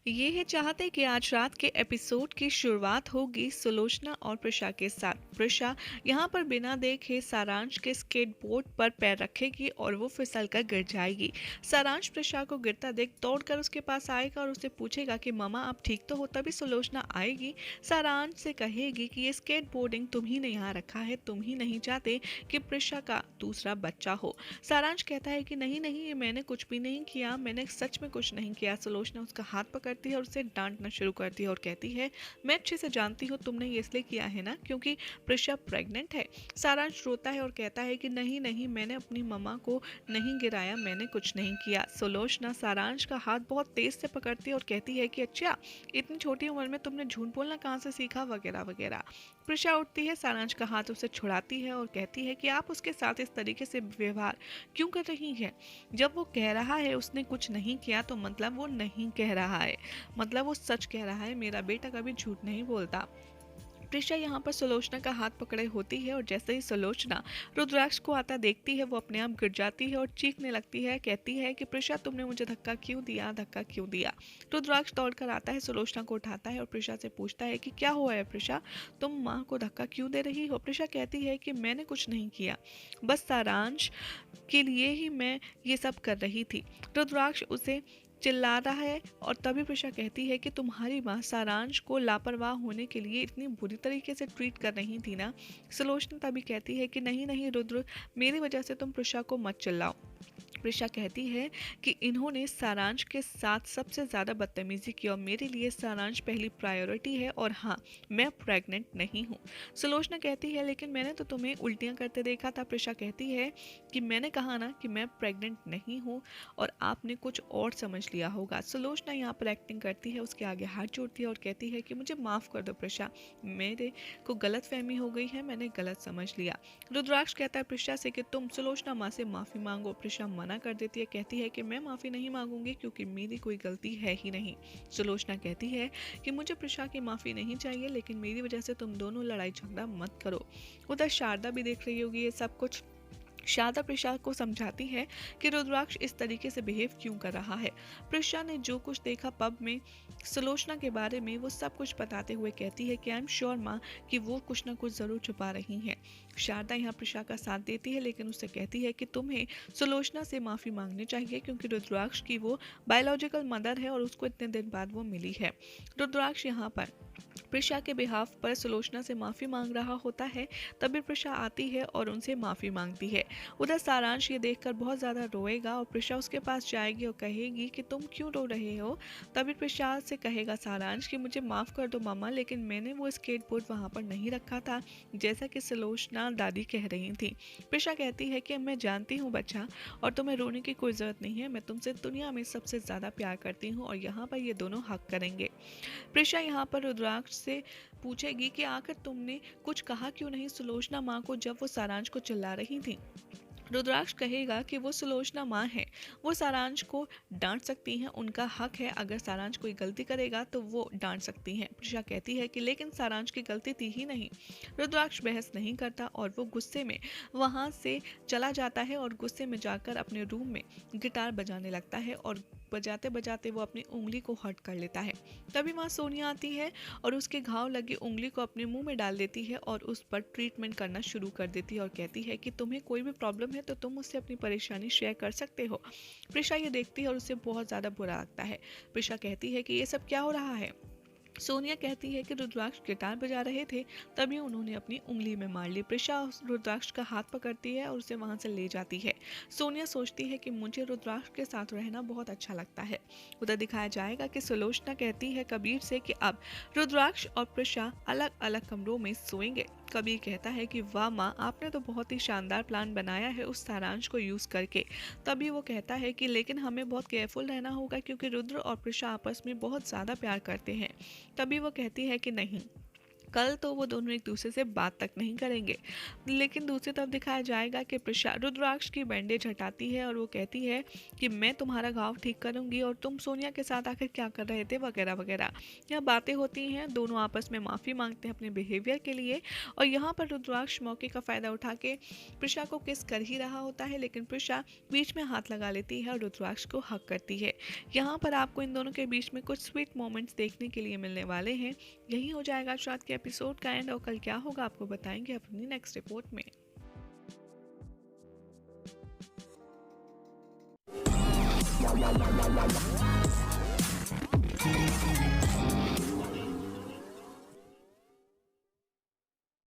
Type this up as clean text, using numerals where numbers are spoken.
ये है चाहते कि आज रात के एपिसोड की शुरुआत होगी सुलोचना और प्रशा के साथ। प्रशा यहाँ पर बिना देखे सारांश के स्केटबोर्ड पर पैर रखेगी और वो फिसल कर गिर जाएगी। सारांश प्रशा को गिरता देख दौड़कर उसके पास आएगा और उससे पूछेगा कि मामा आप ठीक तो हो। तभी सुलोचना आएगी, सारांश से कहेगी कि ये स्केटबोर्डिंग तुम ही ने यहाँ रखा है, तुम ही नहीं चाहते कि प्रशा का दूसरा बच्चा हो। सारांश कहता है कि नहीं नहीं, ये मैंने कुछ भी नहीं किया, मैंने सच में कुछ नहीं किया। सुलोचना उसका हाथ पकड़ती है और उसे डांटना शुरू करती है और कहती है मैं अच्छे से जानती हूँ तुमने ये इसलिए किया है ना क्योंकि प्रशा प्रेग्नेंट है। सारांश रोता है और कहता है कि नहीं नहीं, मैंने अपनी मम्मा को नहीं गिराया, मैंने कुछ नहीं किया। सुलोचना सारांश का हाथ बहुत तेज से पकड़ती है और कहती है कि अच्छा, इतनी छोटी उम्र में तुमने झूठ बोलना कहाँ से सीखा, वगैरह वगैरह। प्रशा उठती है, सारांश का हाथ उसे छुड़ाती है और कहती है कि आप उसके साथ इस तरीके से व्यवहार क्यों कर रही हैं। जब वो कह रहा है उसने कुछ नहीं किया तो मतलब वो नहीं कह रहा है, मतलब वो सच कह रहा है। मेरा बेटा कभी झूठ नहीं बोलता। प्रिशा यहाँ पर सुलोचना का हाथ पकड़े होती है और जैसे ही सुलोचना रुद्राक्ष को आता देखती है वो अपने आप गिर जाती है और चीखने लगती है, कहती है कि प्रिशा तुमने मुझे धक्का क्यों दिया, धक्का क्यों दिया। रुद्राक्ष दौड़कर आता है, सुलोचना को उठाता है और प्रिशा से पूछता है कि क्या हुआ है प्रिशा, तुम माँ को धक्का क्यों दे रही हो। प्रिशा कहती है कि मैंने कुछ नहीं किया, बस सारांश के लिए ही मैं ये सब कर रही थी। रुद्राक्ष उसे चिल्ला रहा है और तभी प्रिशा कहती है कि तुम्हारी माँ सारांश को लापरवाह होने के लिए इतनी बुरी तरीके से ट्रीट कर रही थी ना। सुलोचना तभी कहती है कि नहीं नहीं रुद्र, मेरी वजह से तुम प्रिशा को मत चिल्लाओ। प्रिशा कहती है कि इन्होंने सारांश के साथ सबसे ज़्यादा बदतमीजी की और मेरे लिए सारांश पहली प्रायोरिटी है और हाँ, मैं प्रेग्नेंट नहीं हूँ। सुलोचना कहती है लेकिन मैंने तो तुम्हें उल्टियाँ करते देखा था। प्रिशा कहती है कि मैंने कहा ना कि मैं प्रेग्नेंट नहीं हूँ और आपने कुछ और समझ लिया होगा। सुलोचना यहाँ पर एक्टिंग करती है, उसके आगे हाथ जोड़ती है और कहती है कि मुझे माफ़ कर दो प्रिशा, मेरे को गलत फहमी हो गई है, मैंने गलत समझ लिया। रुद्राक्ष कहता है प्रिशा से कि तुम सुलोचना माँ से माफ़ी मांगो। प्रिशा मना कर देती है, कहती है कि मैं माफ़ी नहीं मांगूंगी क्योंकि मेरी कोई गलती है ही नहीं। सुलोचना कहती है कि मुझे प्रिशा की माफ़ी नहीं चाहिए, लेकिन मेरी वजह से तुम दोनों लड़ाई झगड़ा मत करो। उधर शारदा भी देख रही होगी ये सब कुछ। शारदा प्रिशा को समझाती है कि रुद्राक्ष इस तरीके से बिहेव क्यों कर रहा है। प्रिशा ने जो कुछ देखा पब में सुलोचना के बारे में वो सब कुछ बताते हुए कहती है कि आई एम श्योर माँ कि वो कुछ ना कुछ ज़रूर छुपा रही हैं। शारदा यहाँ प्रिशा का साथ देती है लेकिन उससे कहती है कि तुम्हें सुलोचना से माफ़ी मांगनी चाहिए क्योंकि रुद्राक्ष की वो बायोलॉजिकल मदर है और उसको इतने दिन बाद वो मिली है। रुद्राक्ष यहाँ पर प्रिशा के बिहाफ पर सुलोचना से माफ़ी मांग रहा होता है, तभी प्रिशा आती है और उनसे माफ़ी मांगती है। उधर सारांश ये देखकर बहुत ज़्यादा रोएगा और प्रिशा उसके पास जाएगी और कहेगी कि तुम क्यों रो रहे हो। तभी प्रिशा से कहेगा सारांश कि मुझे माफ़ कर दो मामा, लेकिन मैंने वो स्केटबोर्ड वहाँ पर नहीं रखा था जैसा कि सुलोचना दादी कह रही थी। प्रिशा कहती है कि मैं जानती हूँ बच्चा और तुम्हें रोने की कोई ज़रूरत नहीं है, मैं तुमसे दुनिया में सबसे ज़्यादा प्यार करती हूँ और यहाँ पर ये दोनों हक करेंगे। प्रिशा यहाँ पर रुद्राक्ष से पूछेगी कि आखिर तुमने कुछ कहा क्यों नहीं सुलोचना माँ को जब वो सारांश को चिल्ला रही थी। रुद्राक्ष कहेगा कि वो सुलोचना माँ है, वो सारांश को डांट सकती हैं, उनका हक है, अगर सारांश कोई गलती करेगा तो वो डांट सकती हैं। प्रिशा कहती है कि लेकिन सारांश की गलती थी ही नहीं। रुद्राक्ष बहस नहीं करता और वो गुस्से में वहाँ से चला जाता है और गुस्से में जाकर अपने रूम में गिटार बजाने लगता है और बजाते बजाते वो अपनी उंगली को हर्ट कर लेता है। तभी माँ सोनिया आती है और उसके घाव लगी उंगली को अपने मुंह में डाल देती है और उस पर ट्रीटमेंट करना शुरू कर देती है और कहती है कि तुम्हें कोई भी प्रॉब्लम है तो तुम मुझसे अपनी परेशानी शेयर कर सकते हो। प्रिशा ये देखती है और उसे बहुत ज़्यादा बुरा लगता है। प्रिशा कहती है कि ये सब क्या हो रहा है। सोनिया कहती है कि रुद्राक्ष गिटार बजा रहे थे, तभी उन्होंने अपनी उंगली में मार ली। प्रिशा रुद्राक्ष का हाथ पकड़ती है और उसे वहां से ले जाती है। सोनिया सोचती है कि मुझे रुद्राक्ष के साथ रहना बहुत अच्छा लगता है। उधर दिखाया जाएगा कि सुलोचना कहती है कबीर से कि अब रुद्राक्ष और प्रिशा अलग अलग कमरों में सोएंगे। कबीर कहता है कि वाह माँ, आपने तो बहुत ही शानदार प्लान बनाया है उस सारांश को यूज़ करके। तभी वो कहता है कि लेकिन हमें बहुत केयरफुल रहना होगा क्योंकि रुद्र और प्रिशा आपस में बहुत ज़्यादा प्यार करते हैं। तभी वो कहती है कि नहीं, कल तो वो दोनों एक दूसरे से बात तक नहीं करेंगे। लेकिन दूसरी तरफ दिखाया जाएगा कि प्रशा रुद्राक्ष की बैंडेज हटाती है और वो कहती है कि मैं तुम्हारा घाव ठीक करूंगी और तुम सोनिया के साथ आखिर क्या कर रहे थे, वगैरह वगैरह। यह बातें होती हैं, दोनों आपस में माफ़ी मांगते हैं अपने बिहेवियर के लिए। और यहाँ पर रुद्राक्ष मौके का फ़ायदा उठा के प्रिशा को किस कर ही रहा होता है, लेकिन प्रिशा बीच में हाथ लगा लेती है और रुद्राक्ष को हक करती है। यहाँ पर आपको इन दोनों के बीच में कुछ स्वीट मोमेंट्स देखने के लिए मिलने वाले हैं। यही हो जाएगा आज रात के एपिसोड का एंड, और कल क्या होगा आपको बताएंगे अपनी नेक्स्ट रिपोर्ट में।